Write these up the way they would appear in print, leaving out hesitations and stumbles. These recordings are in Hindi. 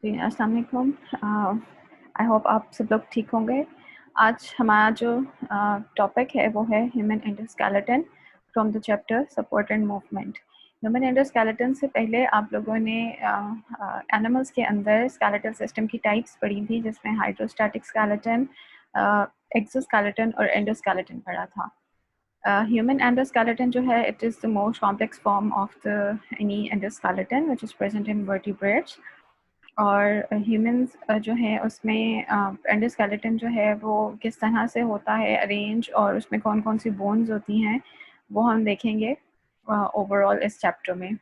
जी, अस्सलाम वालेकुम। आई होप आप सब लोग ठीक होंगे। आज हमारा जो टॉपिक है वो है human endoskeleton from the chapter support and movement. Human endoskeleton से पहले आप लोगों ने एनिमल्स के अंदर स्केलेटल सिस्टम की टाइप्स पढ़ी थी, जिसमें हाइड्रोस्टैटिक स्केलेटन, एक्सोस्केलेटन और एंडोस्केलेटन पढ़ा था। Human endoskeleton जो है, it is the most complex form of the any endoskeleton which is present in vertebrates। और ह्यूमंस जो है उसमें एंडोस्केलेटन जो है वो किस तरह से होता है अरेंज, और उसमें कौन कौन सी बोन्स होती हैं वो हम देखेंगे ओवरऑल इस चैप्टर में।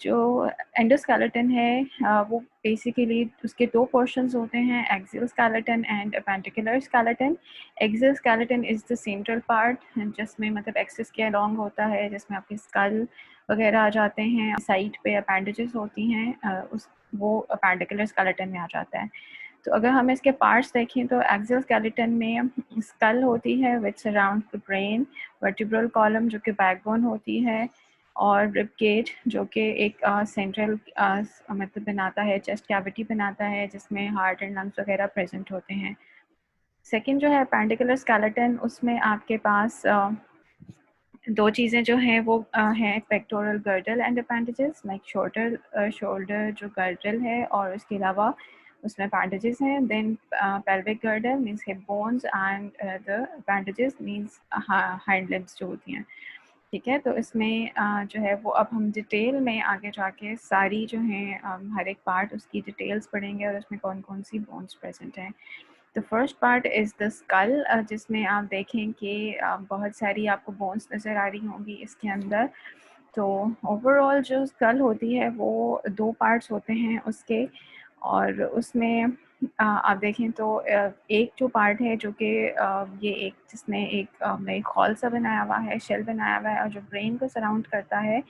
जो एंडोस्केलेटन है वो बेसिकली उसके दो पोर्शंस होते हैं, axial skeleton and appendicular skeleton. Axial skeleton is the central part, जिसमें मतलब एक्सिस के अलॉन्ग होता है, जिसमें आपके स्कल वगैरह आ जाते हैं। साइड पे अपेंडेजेस होती हैं, उस वो अपेंडिकुलर स्केलेटन में आ जाता है। तो अगर हम इसके पार्ट्स देखें तो एक्सियल स्केलेटन में स्कल होती है which surround the brain, vertebral column जो कि बैकबोन होती है, और रिब केज जो कि एक सेंट्रल मतलब बनाता है, चेस्ट कैविटी बनाता है, जिसमें हार्ट एंड लंग्स वगैरह प्रेजेंट होते हैं। सेकंड जो है अपेंडिकुलर स्केलेटन, उसमें आपके पास दो चीज़ें जो हैं वो हैं pectoral girdle and appendages, like shoulder जो गर्डल है और उसके अलावा उसमें अपेंडेजेस हैं। Then pelvic girdle means hip bones and the appendages means hind limbs जो होती हैं। ठीक है, तो इसमें जो है वो अब हम डिटेल में आगे जाके सारी जो हैं हर एक पार्ट उसकी डिटेल्स पढ़ेंगे और उसमें कौन कौन सी बोन्स प्रेजेंट हैं। The first part is the skull, जिसमें आप देखें कि बहुत सारी आपको बोन्स नज़र आ रही होंगी इसके अंदर। तो ओवरऑल जो स्कल होती है वो दो पार्ट्स होते हैं उसके, और उसमें आप देखें तो एक जो पार्ट है जो कि ये एक जिसने एक हॉल सा बनाया हुआ है, शेल बनाया हुआ है, और जो ब्रेन को सराउंड करता है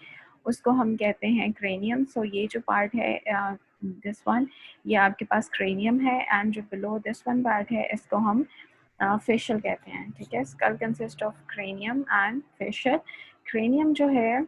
उसको हम कहते हैं क्रेनियम। सो ये जो पार्ट है दिस वन, ये आपके पास क्रेनियम है, एंड जो बिलो दिस वन पार्ट है इसको हम फेशियल कहते हैं। ठीक है, skull consist of cranium and facial. Cranium जो है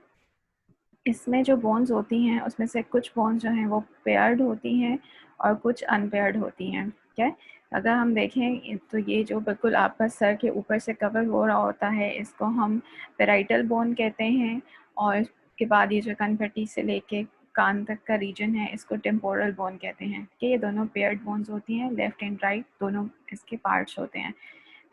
इसमें जो बोन्स होती हैं उसमें से कुछ बोन्स जो हैं वो पेयर्ड होती हैं और कुछ अनपेयर्ड होती हैं। ठीक है, अगर हम देखें तो ये जो बिल्कुल आपका सर के ऊपर से कवर हो रहा होता है इसको हम पेराइटल बोन कहते हैं, और उसके बाद ये जो कनपट्टी से लेके कान तक का रीजन है इसको टेम्पोरल बोन कहते हैं। कि ये दोनों पेयर्ड बोन्स होती हैं, लेफ्ट एंड राइट दोनों इसके पार्ट्स होते हैं।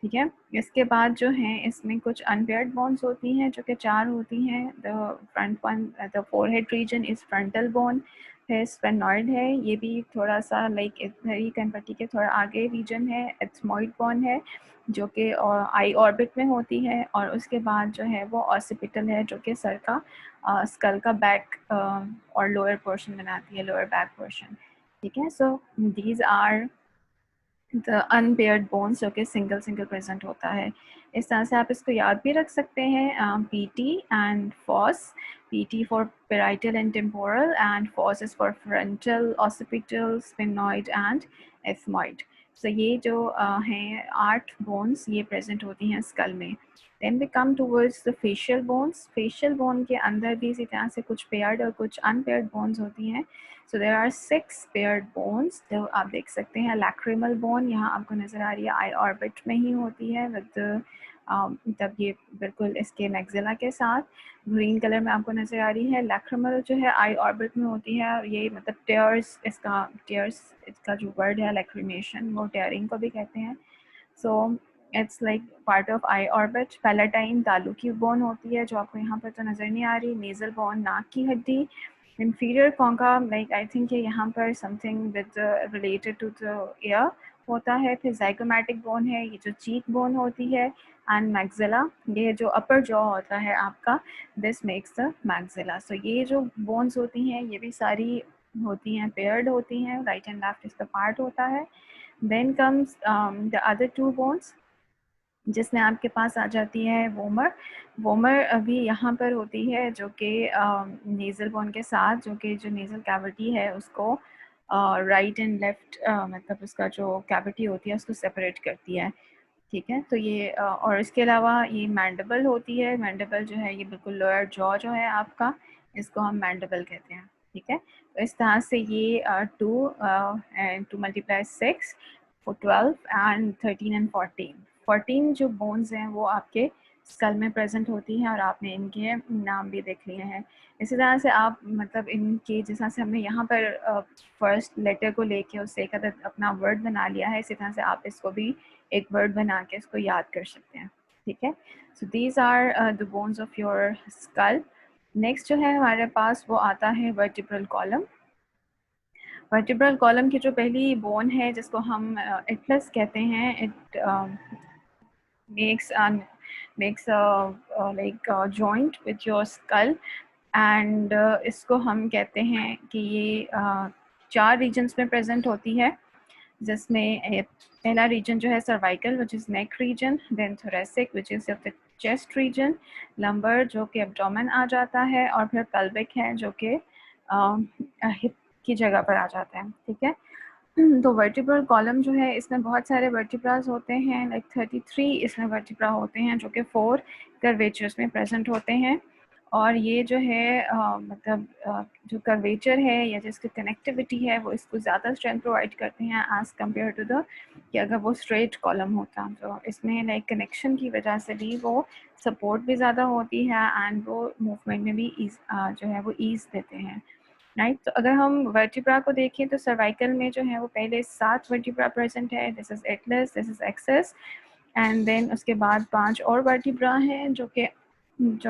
ठीक है, इसके बाद जो हैं इसमें कुछ अनपेयर्ड बोन्स होती हैं जो कि चार होती हैं। The front one, the forehead region is frontal bone. फिर स्फेनॉइड है, ये भी थोड़ा सा लाइक इधर ही कनपट्टी के थोड़ा आगे रीजन है। एथमोइड बोन है जो कि आई ऑर्बिट में होती है, और उसके बाद जो है वो ऑसिपिटल है जो कि सर का स्कल का बैक और लोअर पोर्शन बनाती है, लोअर बैक पोर्शन। ठीक है, so these are the unpaired bones जो कि सिंगल सिंगल प्रेजेंट होता है। इस तरह से आप इसको याद भी रख सकते हैं, P T and FOSE. P T for parietal and temporal, and FOSE is for frontal, occipital, sphenoid and ethmoid. So ये जो हैं 8 बोन्स ये प्रेजेंट होती हैं स्कल में। Then we come towards the facial bones. Facial bone के अंदर भी इसी तरह से कुछ पेयर्ड और कुछ अनपेयर्ड बोन्स होती हैं। सो देर आर 6 पेयर्ड बोन्स जो आप देख सकते हैं। लैक्रिमल बोन यहाँ आपको नज़र आ रही है, आई ऑर्बिट में ही होती है विद तब ये बिल्कुल इसके मैक्सिला के साथ ग्रीन कलर में आपको नज़र आ रही है। लैक्रिमल जो है आई ऑर्बिट में होती है, और ये मतलब टेयर्स, इसका जो वर्ड है लैक्रिमेशन, वो टेयरिंग को भी कहते हैं। So it's like part of I orbit. Palatine तालू की बोन होती है जो आपको यहाँ पर तो नज़र नहीं आ रही। नेजल बोन नाक की हड्डी। inferior concha, like I think ये यहाँ पर something with related to the ear होता है। फिर zygomatic bone है, ये जो cheek bone होती है, and maxilla, ये जो upper jaw होता है आपका, this makes the maxilla। so ये जो bones होती हैं ये भी सारी होती हैं, paired होती हैं, right and left इसका part होता है। then comes the other two bones, जिसमें आपके पास आ जाती है वोमर। वोमर अभी यहाँ पर होती है जो कि नेज़ल बोन के साथ, जो कि जो नेज़ल कैविटी है उसको राइट एंड लेफ्ट मतलब उसका जो कैविटी होती है उसको सेपरेट करती है। ठीक है, तो ये और इसके अलावा ये मैंडिबल होती है। मैंडिबल जो है ये बिल्कुल लोअर जॉ जो है आपका, इसको हम मैंडिबल कहते हैं। ठीक है। तो इस तरह से ये 2 एंड 2 × 6 for 12 and 13 and 14 जो बोन्स हैं वो आपके स्कल में प्रेजेंट होती हैं और आपने इनके नाम भी देख लिए हैं। इसी तरह से आप मतलब इनके जिस तरह से हमने यहाँ पर फर्स्ट लेटर को लेके उससे एक अपना वर्ड बना लिया है, इसी तरह से आप इसको भी एक वर्ड बना के इसको याद कर सकते हैं। ठीक है। So these are the bones of your skull. Next जो है हमारे पास वो आता है वर्टिब्रल कॉलम। वर्टिब्रल कॉलम की जो पहली बोन है जिसको हम एटलस कहते हैं, it makes like joint with your skull and इसको हम कहते हैं कि ये 4 रीजन्स में प्रेजेंट होती है, जिसमें पहला रीजन जो है cervical which is neck region, then thoracic which is the chest region, lumbar जो कि एब्डोमेन आ जाता है, और फिर पेल्विक है जो कि हिप की जगह पर आ जाता है। ठीक है। तो वर्टिब्रल कॉलम जो है इसमें बहुत सारे वर्टिब्रास होते हैं, लाइक 33 इसमें वर्टिब्रा होते हैं जो कि 4 कर्वेचर्स में प्रेजेंट होते हैं। और ये जो है मतलब जो कर्वेचर है या जिसकी कनेक्टिविटी है वो इसको ज़्यादा स्ट्रेंथ प्रोवाइड करते हैं एज़ कम्पेयर टू द कि अगर वो स्ट्रेट कॉलम होता, तो इसमें लाइक कनेक्शन की वजह से भी वो सपोर्ट भी ज़्यादा होती है एंड वो मूवमेंट में भी जो है वो ईज़ देते हैं। राइट। तो अगर हम वर्टिब्रा को देखें तो सर्वाइकल में जो है वो पहले 7 वर्टिब्रा प्रेजेंट है, this is atlas, this is axis, and then उसके बाद 5 और वर्टिब्रा हैं जो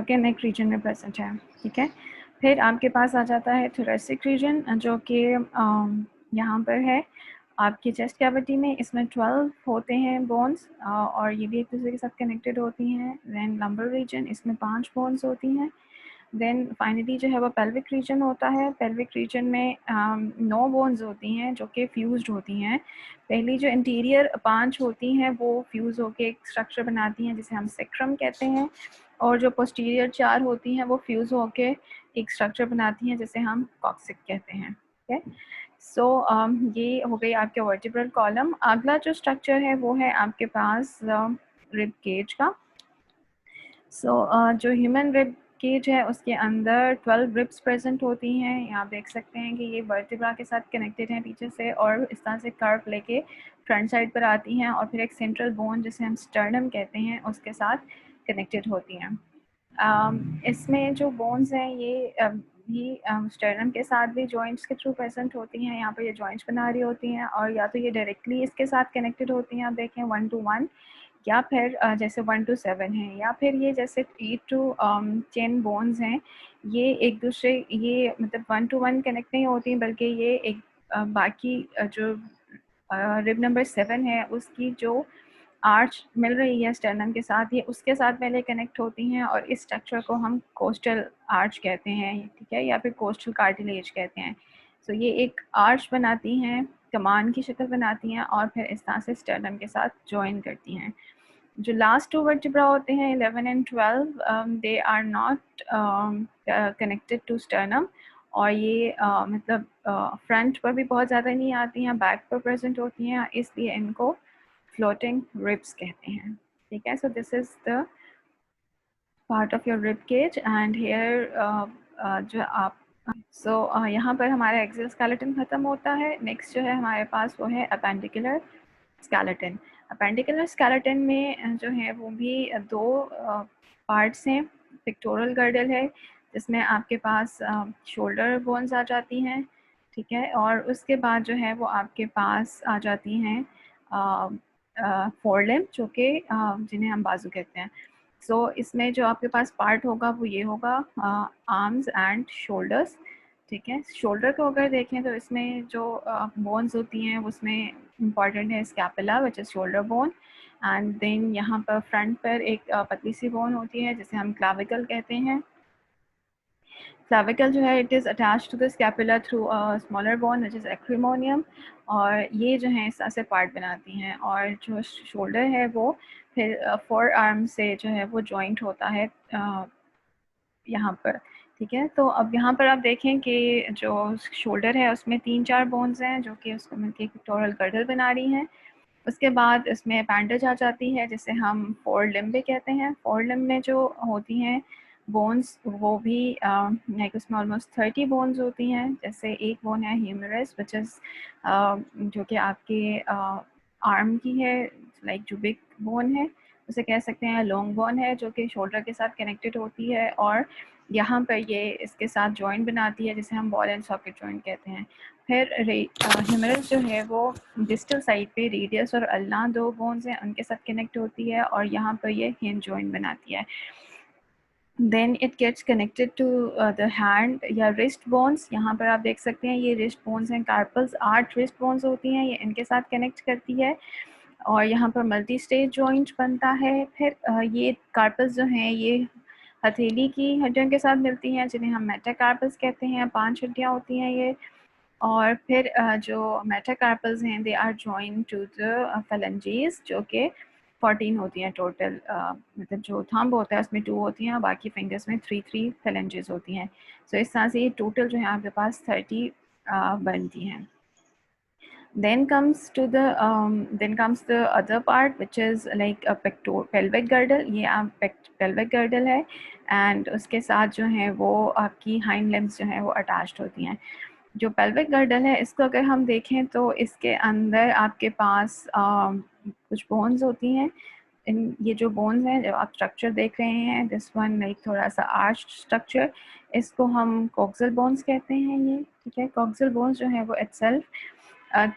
कि नेक रीजन में प्रेजेंट है। ठीक है। फिर आपके पास आ जाता है थोरेसिक रीजन जो कि यहाँ पर है आपकी चेस्ट कैविटी में। इसमें 12 होते हैं बोन्स और ये भी एक दूसरे के साथ कनेक्टेड होती हैं। देन लंबर रीजन, इसमें 5 बोन्स होती हैं। देन फाइनली जो है वो पेल्विक रीजन होता है। पेल्विक रीजन में 9 बोन्स होती हैं जो कि फ्यूज्ड होती हैं। पहली जो इंटीरियर 5 होती हैं वो फ्यूज़ होके एक स्ट्रक्चर बनाती हैं जिसे हम सेक्रम कहते हैं, और जो पोस्टीरियर 4 होती हैं वो फ्यूज़ होके एक स्ट्रक्चर बनाती हैं जिसे हम कॉक्सिक कहते हैं। ठीक है। सो ये हो गई आपके वर्टिब्रल कॉलम। अगला जो स्ट्रक्चर है वो है आपके पास रिब केज का। जो ह्यूमन रिब केज है उसके अंदर 12 रिब्स प्रेजेंट होती हैं। यहाँ देख सकते हैं कि ये वर्टिब्रा के साथ कनेक्टेड हैं पीछे से, और इस तरह से कर्व लेके फ्रंट साइड पर आती हैं, और फिर एक सेंट्रल बोन जिसे हम स्टर्नम कहते हैं उसके साथ कनेक्टेड होती हैं। इसमें जो बोन्स हैं ये भी स्टर्नम के साथ भी जॉइंट्स के थ्रू प्रेजेंट होती हैं। यहाँ पर ये जॉइंट्स बना रही होती हैं, और या तो ये डायरेक्टली इसके साथ कनेक्टेड होती हैं, आप देखें 1 to 1, या फिर जैसे 1 to 7 है, या फिर ये जैसे 8 to 10 बोन्स हैं, ये एक दूसरे ये मतलब 1 to 1 कनेक्ट नहीं होती, बल्कि ये एक बाकी जो रिब नंबर 7 है उसकी जो आर्च मिल रही है स्टर्नम के साथ, ये उसके साथ पहले कनेक्ट होती हैं, और इस स्ट्रक्चर को हम कोस्टल आर्च कहते हैं। ठीक है। या फिर कोस्टल कार्टिलेज कहते हैं। सो ये एक आर्च बनाती हैं, कमान की शक्ल बनाती हैं, और फिर इस तरह से स्टर्नम के साथ ज्वाइन करती हैं। जो लास्ट 2 वर्टिब्रा होते हैं 11 and 12, they are not connected to sternum, और ये मतलब फ्रंट पर भी बहुत ज़्यादा नहीं आती हैं, बैक पर प्रेजेंट होती हैं, इसलिए इनको फ्लोटिंग रिब्स कहते हैं। ठीक है। So this is the part of your rib cage and here जो आप यहाँ पर हमारा एक्सियल स्केलेटन ख़त्म होता है। नेक्स्ट जो है हमारे पास वो है अपेंडिकुलर स्केलेटन। अपेंडिकुलर स्केलेटन में जो है वो भी 2 पार्ट्स हैं। पिक्टोरल गर्डल है जिसमें आपके पास शोल्डर बोन्स आ जाती हैं। ठीक है। और उसके बाद जो है वो आपके पास आ जाती हैं फोरलिम जो कि जिन्हें हम बाजू कहते हैं। इसमें जो आपके पास पार्ट होगा वो ये होगा आर्म्स एंड शोल्डर्स। ठीक है। शोल्डर को अगर देखें तो इसमें जो बोन्स होती हैं उसमें इम्पॉर्टेंट है scapula which is shoulder bone, and then यहाँ पर फ्रंट पर एक पतली सी बोन होती है जिसे हम क्लाविकल कहते हैं। क्लाविकल जो है it is attach to the scapula through a smaller bone which is acromion, और ये जो है इस तरह से पार्ट बनाती हैं। और जो शोल्डर है वो फिर 4 आर्म से जो है वो जॉइंट होता है यहाँ पर। ठीक है। तो अब यहाँ पर आप देखें कि जो शोल्डर है उसमें 3-4 बोन्स हैं जो कि उसको मिलकर एक पिक्टोरल गर्डल बना रही हैं। उसके बाद इसमें अपेंडेज आ जाती है जिसे हम फोर लिम्ब भी कहते हैं। फोर लिम्ब में जो होती हैं बोन्स वो भी लाइक उसमें ऑलमोस्ट 30 बोन्स होती हैं। जैसे एक बोन है ह्यूमरस विच इज़ जो कि आपके आर्म की है, लाइक जो बिग बोन है उसे कह सकते हैं। लॉन्ग बोन है जो कि शोल्डर के साथ कनेक्टेड होती है और यहाँ पर ये इसके साथ जॉइंट बनाती है जिसे हम बॉल एंड सॉकेट जॉइंट कहते हैं। फिर ह्यूमरस जो है वो डिस्टल साइड पे रेडियस और अल्ना दो बोन्स हैं उनके साथ कनेक्ट होती है और यहाँ पर ये हिंज जॉइंट बनाती है। Then it gets connected to the hand या रिस्ट बोन्स। यहाँ पर आप देख सकते हैं ये रिस्ट बोन्स हैं। कार्पल्स 8 रिस्ट बोन्स होती हैं, ये इनके साथ कनेक्ट करती है और यहाँ पर मल्टी स्टेज जॉइंट बनता है। फिर ये कार्पल्स जो हैं ये हथेली की हड्डियों के साथ मिलती हैं जिन्हें हम मेटाकार्पल्स कहते हैं। 5 हड्डियाँ होती हैं ये। और फिर जो मेटाकार्पल्स हैं they are joined to the phalanges जो कि 14 होती हैं टोटल। मतलब जो थंब होता है उसमें 2 होती हैं और बाकी फिंगर्स में 3 फेलेंजेस होती हैं। सो इस तरह से ये टोटल जो है आपके पास 30 बनती हैं। Then comes the other part which is like a pelvic girdle. ये आप pelvic girdle है and उसके साथ जो है वो आपकी hind limbs जो है वो attached होती हैं। जो pelvic girdle है इसको अगर हम देखें तो इसके अंदर आपके पास कुछ बोन्स होती हैं। ये जो बोन्स हैं जो आप स्ट्रक्चर देख रहे हैं दिस वन लाइक थोड़ा सा आर्च स्ट्रक्चर, इसको हम कॉक्सल बोन्स कहते हैं। ये ठीक है, कॉक्सल बोन्स जो है वो इटसेल्फ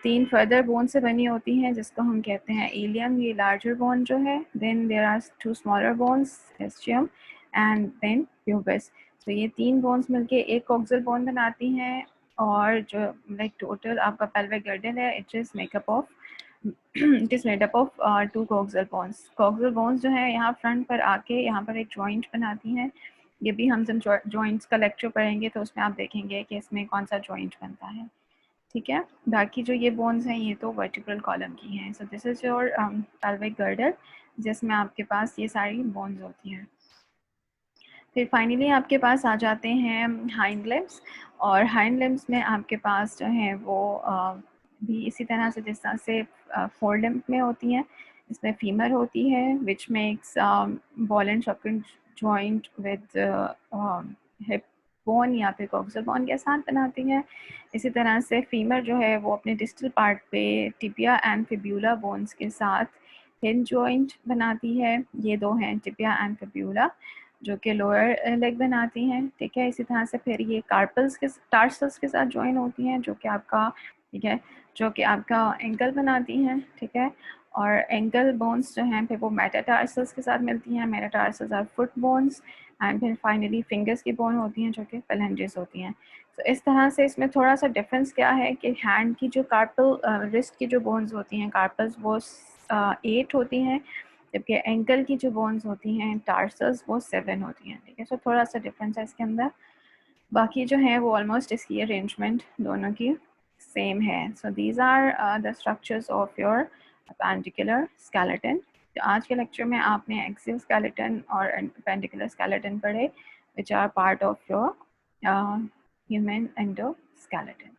3 फर्दर बोन से बनी होती हैं जिसको हम कहते हैं इलियम, ये लार्जर बोन जो है। Then there are 2 smaller bones ischium and then pubis. तो ये 3 बोन्स मिलके एक कॉक्सल बोन बनाती हैं और जो लाइक टोटल आपका पेल्विक गर्डल है it is makeup of it is made up of 2 coxal bones. Coxal bones जो है यहाँ फ्रंट पर आके यहाँ पर एक जॉइंट बनाती हैं। ये भी हम जब जॉइंट्स का लेक्चर पढ़ेंगे तो उसमें आप देखेंगे कि इसमें कौन सा जॉइंट बनता है। ठीक है, बाकी जो ये बोन्स हैं ये तो वर्टिब्रल कॉलम की हैं। So this is your pelvic girdle जिसमें आपके पास ये सारी बोन्स होती हैं। फिर फाइनली आपके पास आ जाते हैं हाइंड लिम्स और हाइंड लिम्स में आपके पास जो है वो भी इसी तरह से जिस तरह से फोर लिम्ब में होती हैं। इसमें फीमर होती है which makes ball and socket joint with hip bone या फिर कॉक्सल बोन के साथ बनाती है। इसी तरह से फीमर जो है वो अपने डिस्टल पार्ट पे टिबिया एंड फिब्यूला बोन्स के साथ हिंज जॉइंट बनाती है। ये दो हैं टिबिया एंड फिब्यूला जो कि लोअर लेग बनाती हैं। ठीक है, इसी तरह से फिर ये कार्पल्स के टार्सल्स के साथ ज्वाइन होती हैं जो कि आपका ठीक है जो कि आपका एंकल बनाती हैं। ठीक है, और एंकल बोन्स जो हैं फिर वो मेटाटार्सल्स के साथ मिलती हैं। Metatarsals are foot bones and फिर फाइनली फिंगर्स की बोन होती हैं जो कि फेलेंजेस होती हैं। तो इस तरह से इसमें थोड़ा सा डिफरेंस क्या है कि हैंड की जो कार्पल रिस्ट की जो बोन्स होती हैं कार्पल्स वो 8 होती हैं जबकि एंकल की जो बोन्स होती हैं टार्सल्स वो 7 होती हैं। ठीक है, सो थोड़ा सा डिफरेंस है इसके अंदर। बाकी जो है वो ऑलमोस्ट इसकी अरेंजमेंट दोनों की सेम है। So these are the structures of your appendicular skeleton. तो आज के लेक्चर में आपने एक्सियल स्केलेटन और अपेंडिकुलर स्केलेटन पढ़े which are part of your human endoskeleton.